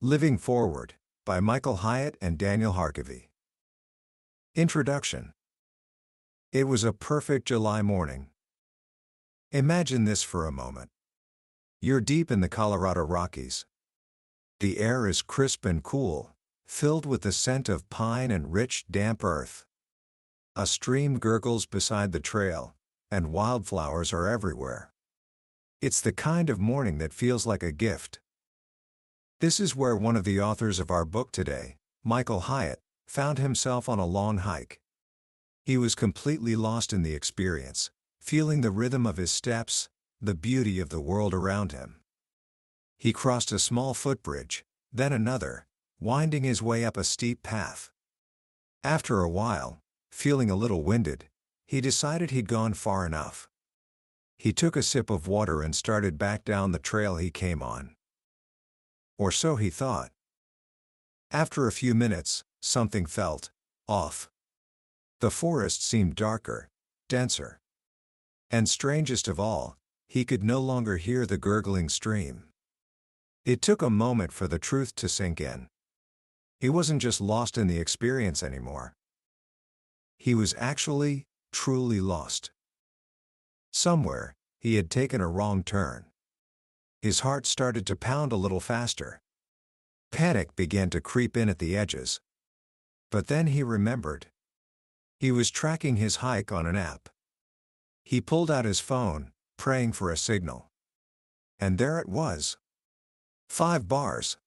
Living Forward by Michael Hyatt and Daniel Harkavy. Introduction. It was a perfect July morning. Imagine this for a moment. You're deep in the Colorado Rockies. The air is crisp and cool, filled with the scent of pine and rich, damp earth. A stream gurgles beside the trail, and wildflowers are everywhere. It's the kind of morning that feels like a gift. This is where one of the authors of our book today, Michael Hyatt, found himself on a long hike. He was completely lost in the experience, feeling the rhythm of his steps, the beauty of the world around him. He crossed a small footbridge, then another, winding his way up a steep path. After a while, feeling a little winded, he decided he'd gone far enough. He took a sip of water and started back down the trail he came on. Or so he thought. After a few minutes, something felt off. The forest seemed darker, denser. And strangest of all, he could no longer hear the gurgling stream. It took a moment for the truth to sink in. He wasn't just lost in the experience anymore. He was actually, truly lost. Somewhere, he had taken a wrong turn. His heart started to pound a little faster. Panic began to creep in at the edges. But then he remembered. He was tracking his hike on an app. He pulled out his phone, praying for a signal. And there it was. 5 bars.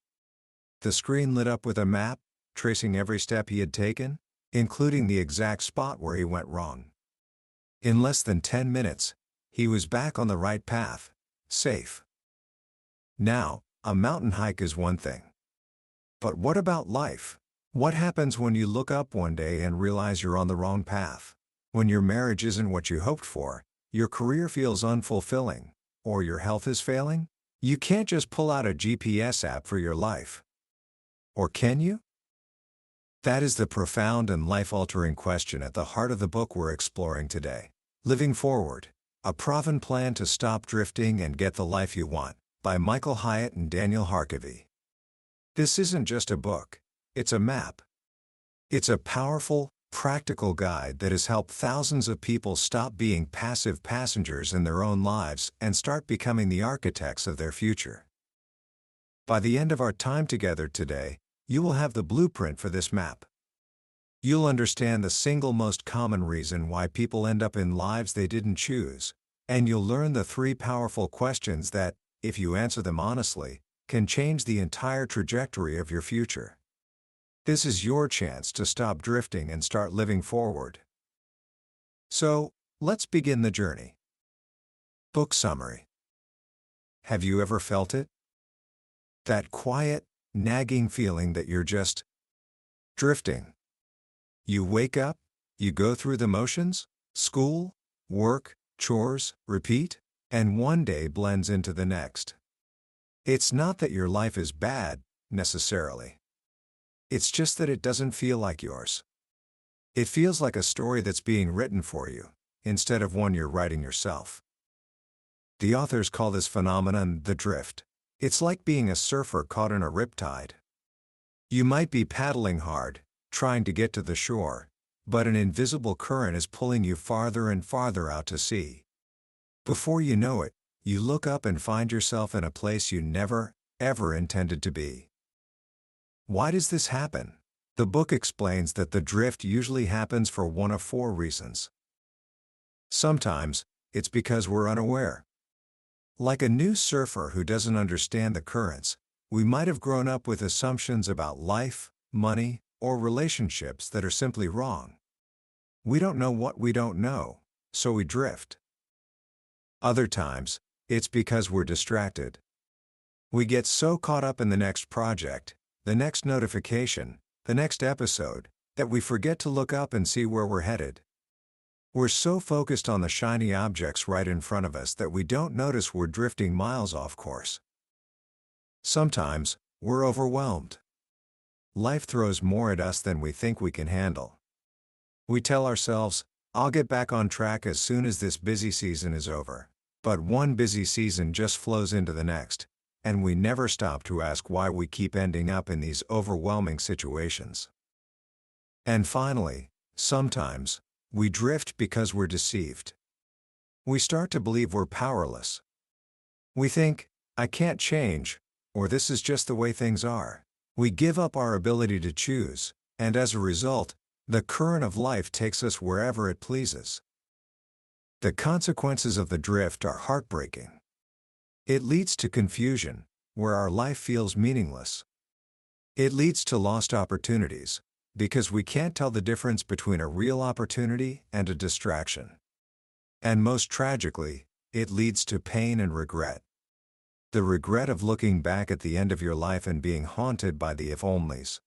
The screen lit up with a map, tracing every step he had taken, including the exact spot where he went wrong. In less than 10 minutes, he was back on the right path, safe. Now, a mountain hike is one thing. But what about life? What happens when you look up one day and realize you're on the wrong path? When your marriage isn't what you hoped for, your career feels unfulfilling, or your health is failing? You can't just pull out a GPS app for your life. Or can you? That is the profound and life-altering question at the heart of the book we're exploring today. Living Forward, a proven plan to stop drifting and get the life you want, by Michael Hyatt and Daniel Harkavy. This isn't just a book, it's a map. It's a powerful, practical guide that has helped thousands of people stop being passive passengers in their own lives and start becoming the architects of their future. By the end of our time together today, you will have the blueprint for this map. You'll understand the single most common reason why people end up in lives they didn't choose, and you'll learn the 3 powerful questions that, if you answer them honestly, can change the entire trajectory of your future. This is your chance to stop drifting and start living forward. So, let's begin the journey. Book summary. Have you ever felt it? That quiet, nagging feeling that you're just drifting. You wake up, you go through the motions, school, work, chores, repeat, and one day blends into the next. It's not that your life is bad, necessarily. It's just that it doesn't feel like yours. It feels like a story that's being written for you, instead of one you're writing yourself. The authors call this phenomenon the drift. It's like being a surfer caught in a riptide. You might be paddling hard, trying to get to the shore, but an invisible current is pulling you farther and farther out to sea. Before you know it, you look up and find yourself in a place you never, ever intended to be. Why does this happen? The book explains that the drift usually happens for one of 4 reasons. Sometimes, it's because we're unaware. Like a new surfer who doesn't understand the currents, we might have grown up with assumptions about life, money, or relationships that are simply wrong. We don't know what we don't know, so we drift. Other times, it's because we're distracted. We get so caught up in the next project, the next notification, the next episode, that we forget to look up and see where we're headed. We're so focused on the shiny objects right in front of us that we don't notice we're drifting miles off course. Sometimes, we're overwhelmed. Life throws more at us than we think we can handle. We tell ourselves, I'll get back on track as soon as this busy season is over. But one busy season just flows into the next, and we never stop to ask why we keep ending up in these overwhelming situations. And finally, sometimes, we drift because we're deceived. We start to believe we're powerless. We think, I can't change, or this is just the way things are. We give up our ability to choose, and as a result, the current of life takes us wherever it pleases. The consequences of the drift are heartbreaking. It leads to confusion, where our life feels meaningless. It leads to lost opportunities, because we can't tell the difference between a real opportunity and a distraction. And most tragically, it leads to pain and regret. The regret of looking back at the end of your life and being haunted by the if-onlys.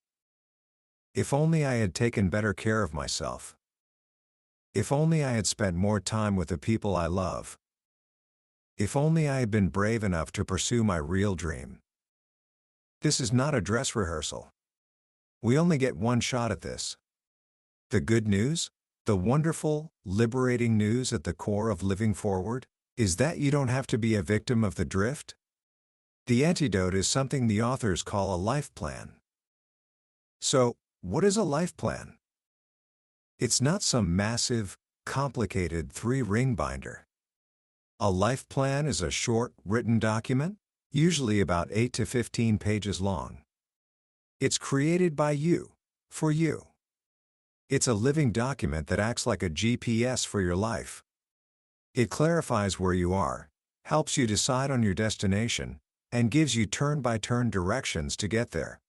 If only I had taken better care of myself. If only I had spent more time with the people I love. If only I had been brave enough to pursue my real dream. This is not a dress rehearsal. We only get one shot at this. The good news, the wonderful, liberating news at the core of living forward, is that you don't have to be a victim of the drift. The antidote is something the authors call a life plan. So, what is a life plan? It's not some massive, complicated 3-ring binder. A life plan is a short, written document, usually about 8 to 15 pages long. It's created by you, for you. It's a living document that acts like a GPS for your life. It clarifies where you are, helps you decide on your destination, and gives you turn-by-turn directions to get there.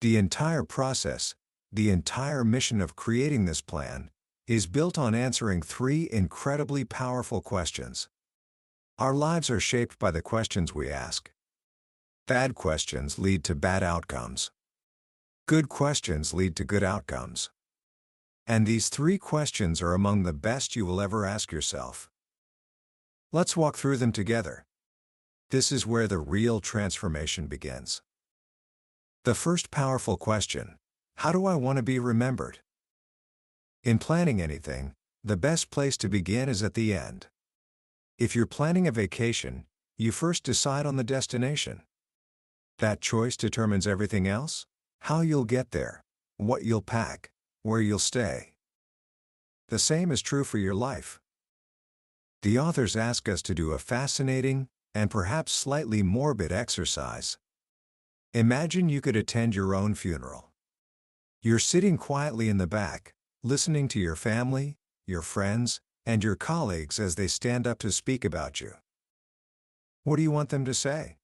The entire process, the entire mission of creating this plan, is built on answering 3 incredibly powerful questions. Our lives are shaped by the questions we ask. Bad questions lead to bad outcomes. Good questions lead to good outcomes. And these 3 questions are among the best you will ever ask yourself. Let's walk through them together. This is where the real transformation begins. The first powerful question: how do I want to be remembered? In planning anything, the best place to begin is at the end. If you're planning a vacation, you first decide on the destination. That choice determines everything else: how you'll get there, what you'll pack, where you'll stay. The same is true for your life. The authors ask us to do a fascinating, and perhaps slightly morbid exercise. Imagine you could attend your own funeral. You're sitting quietly in the back, listening to your family, your friends, and your colleagues as they stand up to speak about you. What do you want them to say?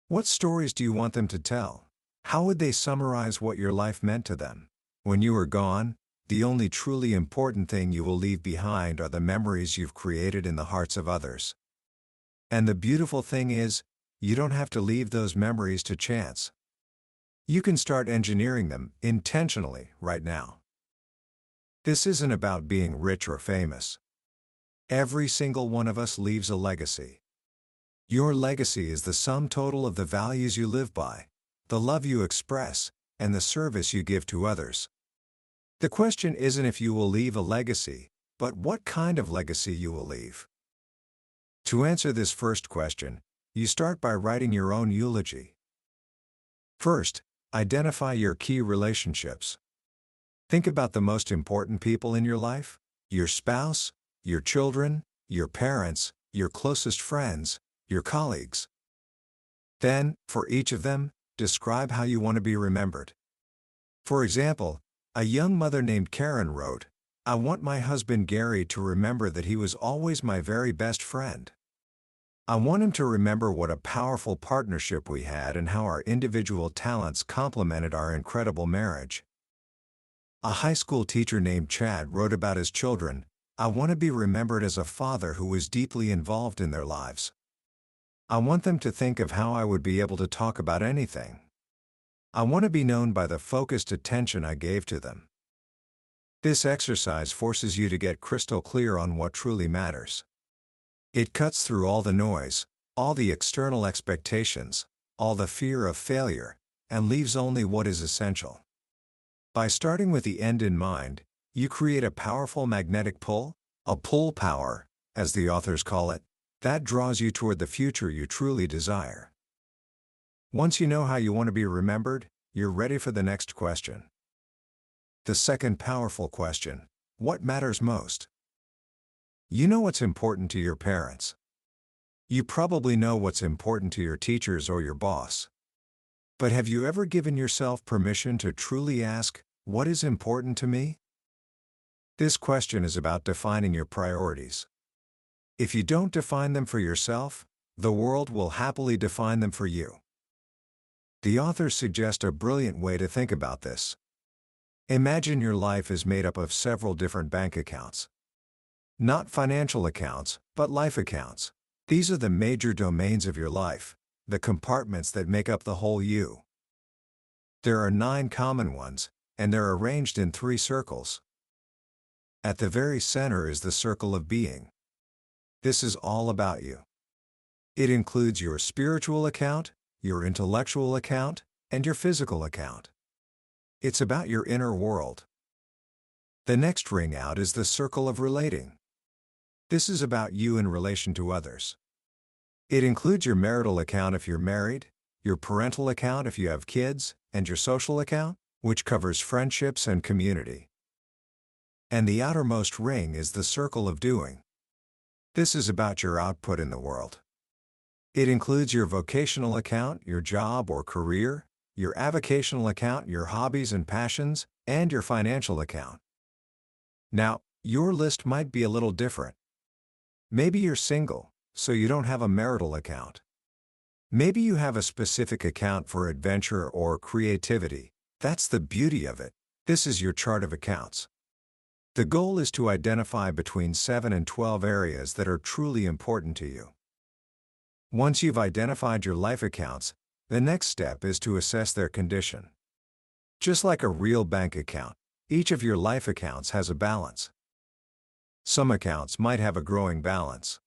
What stories do you want them to tell? How would they summarize what your life meant to them? When you are gone, the only truly important thing you will leave behind are the memories you've created in the hearts of others. And the beautiful thing is, you don't have to leave those memories to chance. You can start engineering them intentionally right now. This isn't about being rich or famous. Every single one of us leaves a legacy. Your legacy is the sum total of the values you live by, the love you express, and the service you give to others. The question isn't if you will leave a legacy, but what kind of legacy you will leave. To answer this first question, you start by writing your own eulogy. First, identify your key relationships. Think about the most important people in your life: your spouse, your children, your parents, your closest friends, your colleagues. Then, for each of them, describe how you want to be remembered. For example, a young mother named Karen wrote, "I want my husband Gary to remember that he was always my very best friend. I want him to remember what a powerful partnership we had and how our individual talents complemented our incredible marriage." A high school teacher named Chad wrote about his children, "I want to be remembered as a father who was deeply involved in their lives. I want them to think of how I would be able to talk about anything. I want to be known by the focused attention I gave to them." This exercise forces you to get crystal clear on what truly matters. It cuts through all the noise, all the external expectations, all the fear of failure, and leaves only what is essential. By starting with the end in mind, you create a powerful magnetic pull, a pull power, as the authors call it, That draws you toward the future you truly desire. Once you know how you want to be remembered, you're ready for the next question. The second powerful question: what matters most? You know what's important to your parents. You probably know what's important to your teachers or your boss. But have you ever given yourself permission to truly ask, what is important to me? This question is about defining your priorities. If you don't define them for yourself, the world will happily define them for you. The authors suggest a brilliant way to think about this. Imagine your life is made up of several different bank accounts. Not financial accounts, but life accounts. These are the major domains of your life, the compartments that make up the whole you. There are 9 common ones, and they're arranged in 3 circles. At the very center is the circle of being. This is all about you. It includes your spiritual account, your intellectual account, and your physical account. It's about your inner world. The next ring out is the circle of relating. This is about you in relation to others. It includes your marital account if you're married, your parental account if you have kids, and your social account, which covers friendships and community. And the outermost ring is the circle of doing. This is about your output in the world. It includes your vocational account, your job or career, your avocational account, your hobbies and passions, and your financial account. Now, your list might be a little different. Maybe you're single, so you don't have a marital account. Maybe you have a specific account for adventure or creativity. That's the beauty of it. This is your chart of accounts. The goal is to identify between 7 and 12 areas that are truly important to you. Once you've identified your life accounts, the next step is to assess their condition. Just like a real bank account, each of your life accounts has a balance. Some accounts might have a growing balance.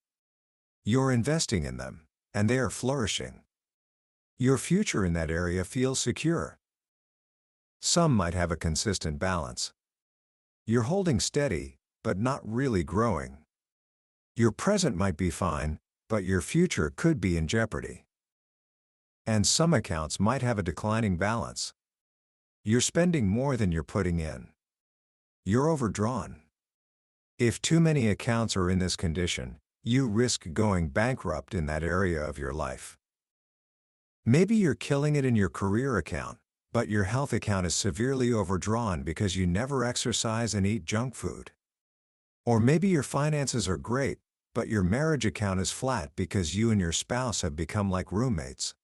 You're investing in them, and they are flourishing. Your future in that area feels secure. Some might have a consistent balance. You're holding steady, but not really growing. Your present might be fine, but your future could be in jeopardy. And some accounts might have a declining balance. You're spending more than you're putting in. You're overdrawn. If too many accounts are in this condition, you risk going bankrupt in that area of your life. Maybe you're killing it in your career account, but your health account is severely overdrawn because you never exercise and eat junk food. Or maybe your finances are great, but your marriage account is flat because you and your spouse have become like roommates.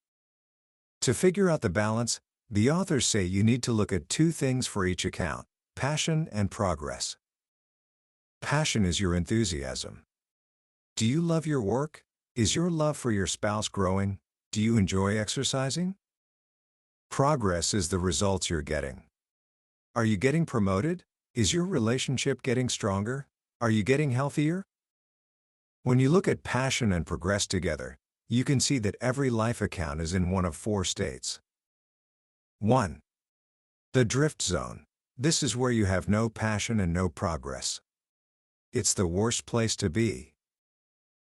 To figure out the balance, the authors say you need to look at 2 things for each account: passion and progress. Passion is your enthusiasm. Do you love your work? Is your love for your spouse growing? Do you enjoy exercising? Progress is the results you're getting. Are you getting promoted? Is your relationship getting stronger? Are you getting healthier? When you look at passion and progress together, you can see that every life account is in one of 4 states. 1. The drift zone. This is where you have no passion and no progress. It's the worst place to be.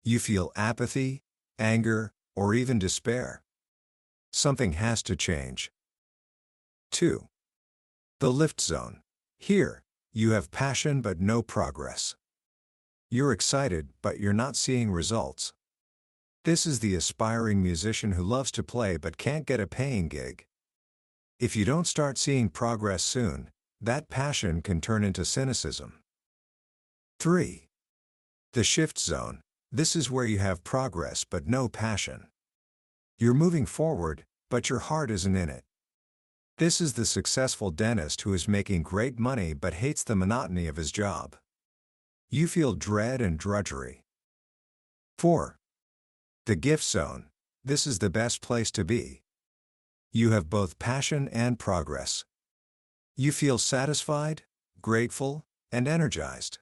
You feel apathy, anger, or even despair. Something has to change. 2. The lift zone. Here, you have passion but no progress. You're excited, but you're not seeing results. This is the aspiring musician who loves to play but can't get a paying gig. If you don't start seeing progress soon, that passion can turn into cynicism. 3. The shift zone. This is where you have progress but no passion. You're moving forward, but your heart isn't in it. This is the successful dentist who is making great money but hates the monotony of his job. You feel dread and drudgery. 4. The gift zone. This is the best place to be. You have both passion and progress. You feel satisfied, grateful, and energized.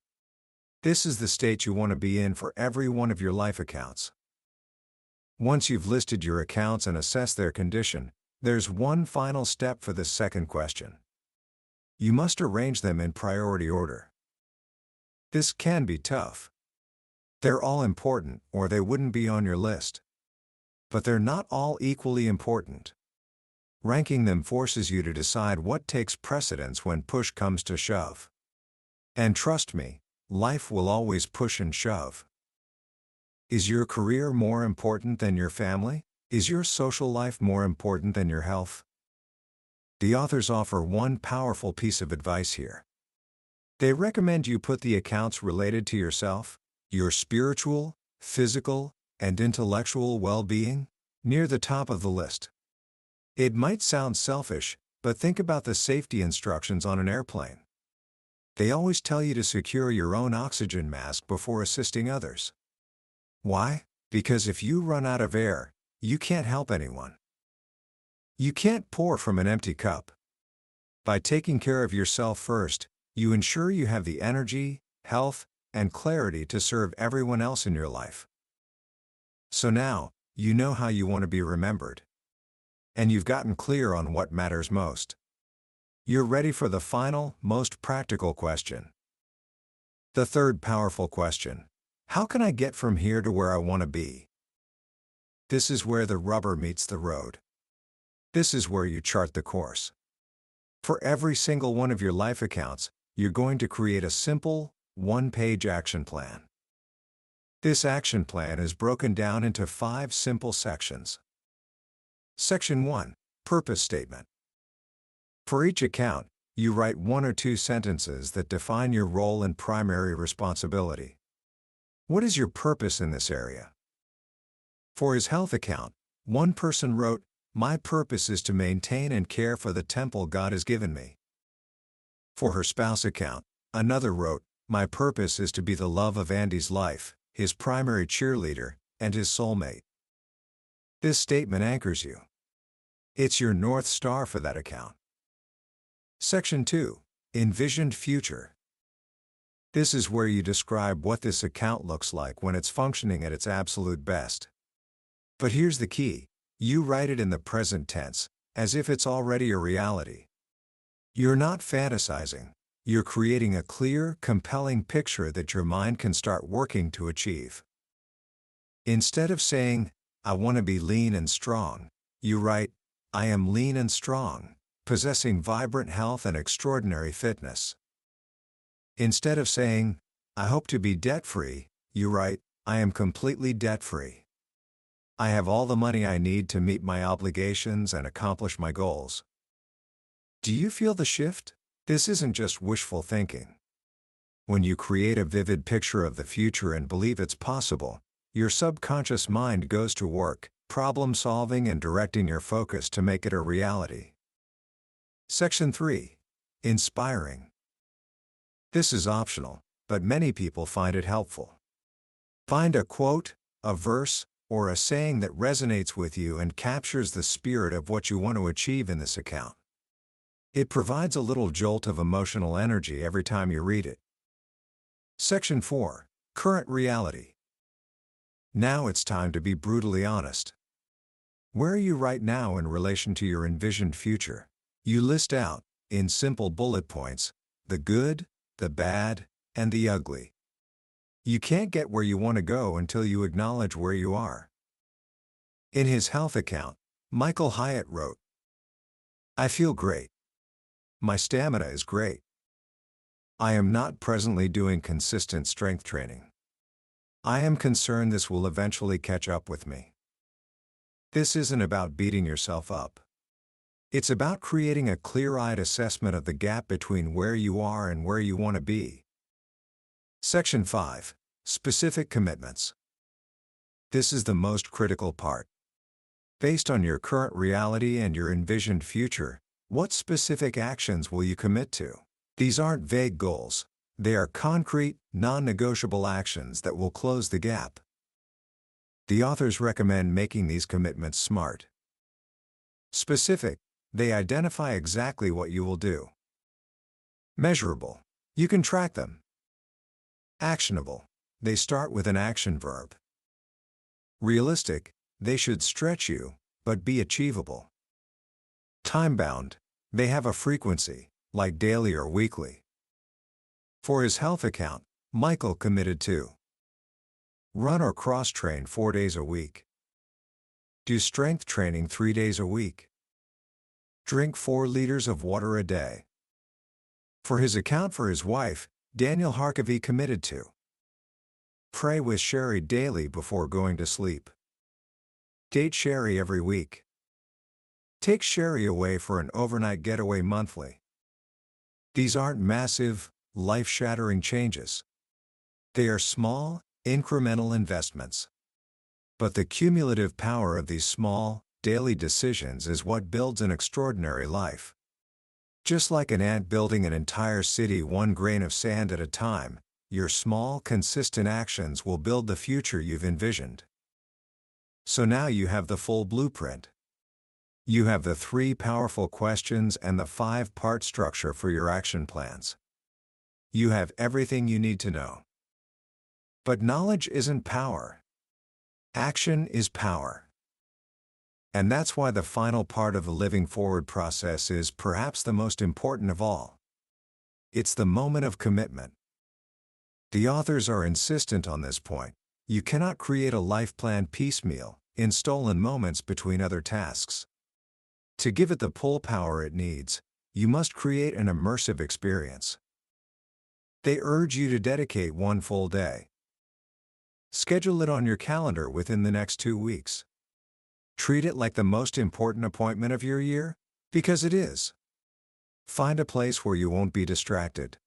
This is the state you want to be in for every one of your life accounts. Once you've listed your accounts and assessed their condition, there's one final step for the second question. You must arrange them in priority order. This can be tough. They're all important, or they wouldn't be on your list. But they're not all equally important. Ranking them forces you to decide what takes precedence when push comes to shove. And trust me, life will always push and shove. Is your career more important than your family? Is your social life more important than your health? The authors offer one powerful piece of advice here. They recommend you put the accounts related to yourself, your spiritual, physical, and intellectual well-being, near the top of the list. It might sound selfish, but think about the safety instructions on an airplane. They always tell you to secure your own oxygen mask before assisting others. Why? Because if you run out of air, you can't help anyone. You can't pour from an empty cup. By taking care of yourself first, you ensure you have the energy, health, and clarity to serve everyone else in your life. So now, you know how you want to be remembered. And you've gotten clear on what matters most. You're ready for the final, most practical question. The third powerful question: how can I get from here to where I want to be? This is where the rubber meets the road. This is where you chart the course. For every single one of your life accounts, you're going to create a simple, one-page action plan. This action plan is broken down into 5 simple sections. Section 1. Purpose Statement. For each account, you write 1 or 2 sentences that define your role and primary responsibility. What is your purpose in this area? For his health account, one person wrote, "My purpose is to maintain and care for the temple God has given me." For her spouse account, another wrote, "My purpose is to be the love of Andy's life, his primary cheerleader, and his soulmate." This statement anchors you. It's your North Star for that account. Section 2. Envisioned Future. This is where you describe what this account looks like when it's functioning at its absolute best. But here's the key: you write it in the present tense, as if it's already a reality. You're not fantasizing. You're creating a clear, compelling picture that your mind can start working to achieve. Instead of saying, "I want to be lean and strong," you write, "I am lean and strong, possessing vibrant health and extraordinary fitness." Instead of saying, "I hope to be debt-free," you write, "I am completely debt-free. I have all the money I need to meet my obligations and accomplish my goals." Do you feel the shift? This isn't just wishful thinking. When you create a vivid picture of the future and believe it's possible, your subconscious mind goes to work, problem-solving and directing your focus to make it a reality. Section 3. Inspiring. This is optional, but many people find it helpful. Find a quote, a verse, or a saying that resonates with you and captures the spirit of what you want to achieve in this account. It provides a little jolt of emotional energy every time you read it. Section 4. Current Reality. Now it's time to be brutally honest. Where are you right now in relation to your envisioned future? You list out, in simple bullet points, the good, the bad, and the ugly. You can't get where you want to go until you acknowledge where you are. In his health account, Michael Hyatt wrote, "I feel great. My stamina is great. I am not presently doing consistent strength training. I am concerned this will eventually catch up with me." This isn't about beating yourself up. It's about creating a clear-eyed assessment of the gap between where you are and where you want to be. Section 5. Specific Commitments. This is the most critical part. Based on your current reality and your envisioned future, what specific actions will you commit to? These aren't vague goals. They are concrete, non-negotiable actions that will close the gap. The authors recommend making these commitments SMART. Specific. They identify exactly what you will do. Measurable. You can track them. Actionable. They start with an action verb. Realistic. They should stretch you, but be achievable. Time-bound. They have a frequency, like daily or weekly. For his health account, Michael committed to Run or cross-train 4 days a week. Do strength training 3 days a week. Drink 4 liters of water a day. For his account for his wife, Daniel Harkavy committed to pray with Sherry daily before going to sleep. Date Sherry every week. Take Sherry away for an overnight getaway monthly. These aren't massive, life-shattering changes. They are small, incremental investments. But the cumulative power of these small, daily decisions is what builds an extraordinary life. Just like an ant building an entire city one grain of sand at a time, your small, consistent actions will build the future you've envisioned. So now you have the full blueprint. You have the 3 powerful questions and the 5-part structure for your action plans. You have everything you need to know. But knowledge isn't power. Action is power. And that's why the final part of the Living Forward process is perhaps the most important of all. It's the moment of commitment. The authors are insistent on this point. You cannot create a life plan piecemeal, in stolen moments between other tasks. To give it the pull power it needs, you must create an immersive experience. They urge you to dedicate 1 full day. Schedule it on your calendar within the next 2 weeks. Treat it like the most important appointment of your year, because it is. Find a place where you won't be distracted.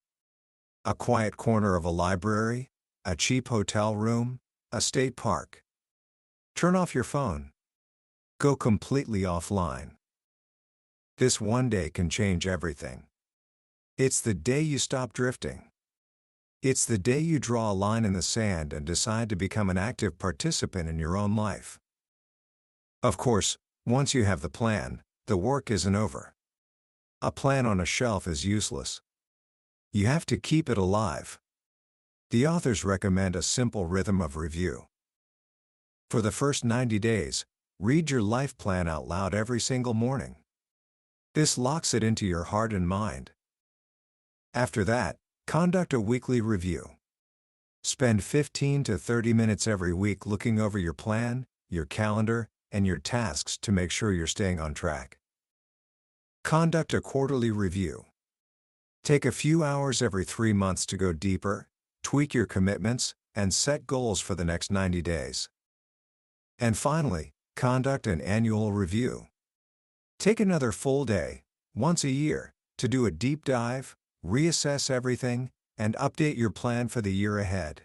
A quiet corner of a library, a cheap hotel room, a state park. Turn off your phone. Go completely offline. This one day can change everything. It's the day you stop drifting. It's the day you draw a line in the sand and decide to become an active participant in your own life. Of course, once you have the plan, the work isn't over. A plan on a shelf is useless. You have to keep it alive. The authors recommend a simple rhythm of review. For the first 90 days, read your life plan out loud every single morning. This locks it into your heart and mind. After that, conduct a weekly review. Spend 15 to 30 minutes every week looking over your plan, your calendar, and your tasks to make sure you're staying on track. Conduct a quarterly review. Take a few hours every 3 months to go deeper, tweak your commitments, and set goals for the next 90 days. And finally, conduct an annual review. Take another full day, once a year, to do a deep dive, reassess everything, and update your plan for the year ahead.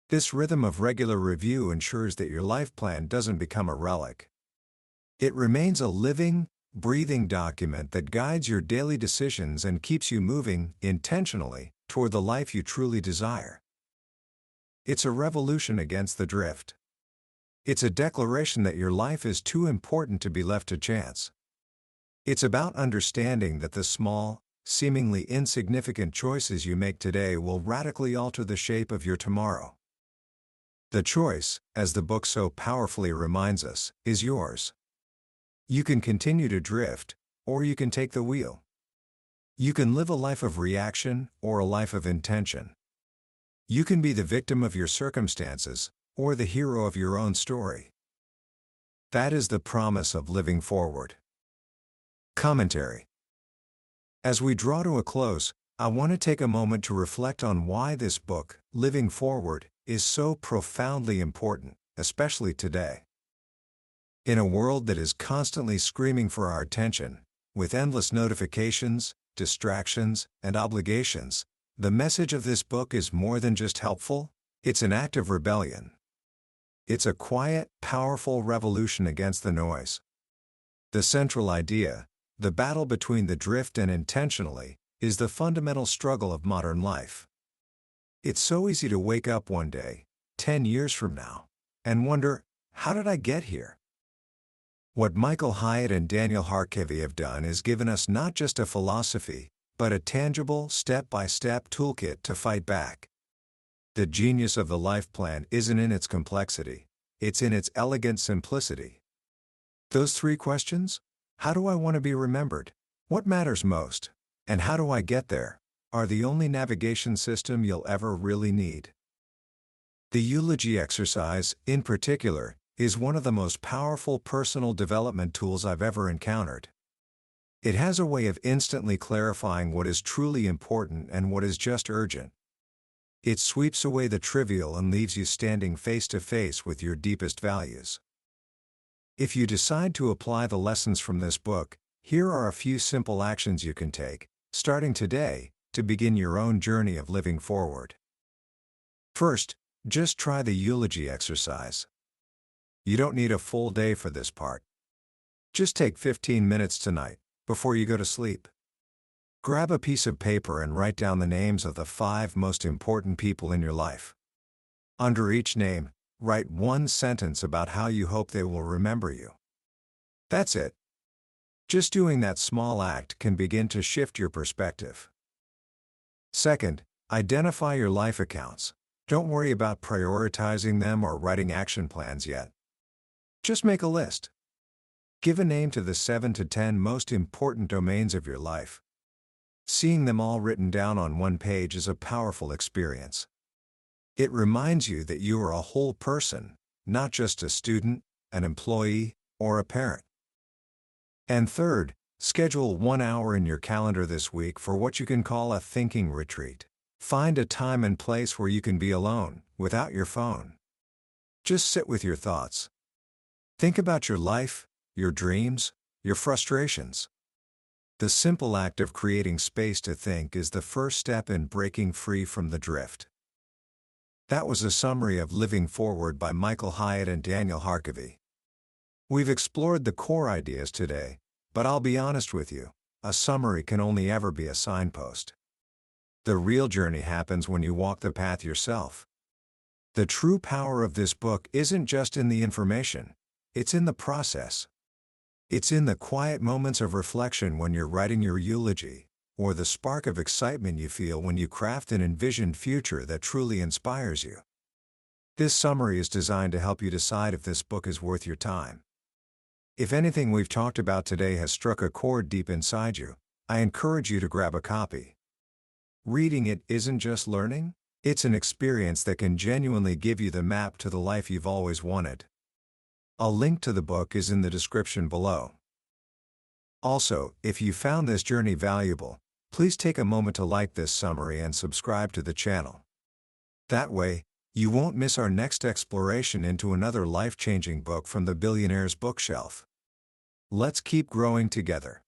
This rhythm of regular review ensures that your life plan doesn't become a relic. It remains a living, breathing document that guides your daily decisions and keeps you moving, intentionally, toward the life you truly desire. It's a revolution against the drift. It's a declaration that your life is too important to be left to chance. It's about understanding that the small, seemingly insignificant choices you make today will radically alter the shape of your tomorrow. The choice, as the book so powerfully reminds us, is yours. You can continue to drift, or you can take the wheel. You can live a life of reaction or a life of intention. You can be the victim of your circumstances, or the hero of your own story. That is the promise of living forward. Commentary. As we draw to a close, I want to take a moment to reflect on why this book, Living Forward, is so profoundly important, especially today. In a world that is constantly screaming for our attention, with endless notifications, distractions, and obligations, the message of this book is more than just helpful, it's an act of rebellion. It's a quiet, powerful revolution against the noise. The central idea, the battle between the drift and intentionally, is the fundamental struggle of modern life. It's so easy to wake up one day, 10 years from now, and wonder, how did I get here? What Michael Hyatt and Daniel Harkavy have done is given us not just a philosophy, but a tangible, step-by-step toolkit to fight back. The genius of the life plan isn't in its complexity, it's in its elegant simplicity. Those 3 questions, how do I want to be remembered? What matters most? And how do I get there? Are the only navigation system you'll ever really need. The eulogy exercise, in particular, is one of the most powerful personal development tools I've ever encountered. It has a way of instantly clarifying what is truly important and what is just urgent. It sweeps away the trivial and leaves you standing face to face with your deepest values. If you decide to apply the lessons from this book, here are a few simple actions you can take, starting today, to begin your own journey of living forward. First, just try the eulogy exercise. You don't need a full day for this part. Just take 15 minutes tonight, before you go to sleep. Grab a piece of paper and write down the names of the 5 most important people in your life. Under each name, write one sentence about how you hope they will remember you. That's it. Just doing that small act can begin to shift your perspective. Second, identify your life accounts. Don't worry about prioritizing them or writing action plans yet. Just make a list. Give a name to the 7 to 10 most important domains of your life. Seeing them all written down on one page is a powerful experience. It reminds you that you are a whole person, not just a student, an employee, or a parent. And third, schedule 1 hour in your calendar this week for what you can call a thinking retreat. Find a time and place where you can be alone, without your phone. Just sit with your thoughts. Think about your life, your dreams, your frustrations. The simple act of creating space to think is the first step in breaking free from the drift. That was a summary of Living Forward by Michael Hyatt and Daniel Harkavy. We've explored the core ideas today, but I'll be honest with you, a summary can only ever be a signpost. The real journey happens when you walk the path yourself. The true power of this book isn't just in the information, it's in the process. It's in the quiet moments of reflection when you're writing your eulogy, or the spark of excitement you feel when you craft an envisioned future that truly inspires you. This summary is designed to help you decide if this book is worth your time. If anything we've talked about today has struck a chord deep inside you, I encourage you to grab a copy. Reading it isn't just learning, it's an experience that can genuinely give you the map to the life you've always wanted. A link to the book is in the description below. Also, if you found this journey valuable, please take a moment to like this summary and subscribe to the channel. That way, you won't miss our next exploration into another life-changing book from the billionaire's bookshelf. Let's keep growing together.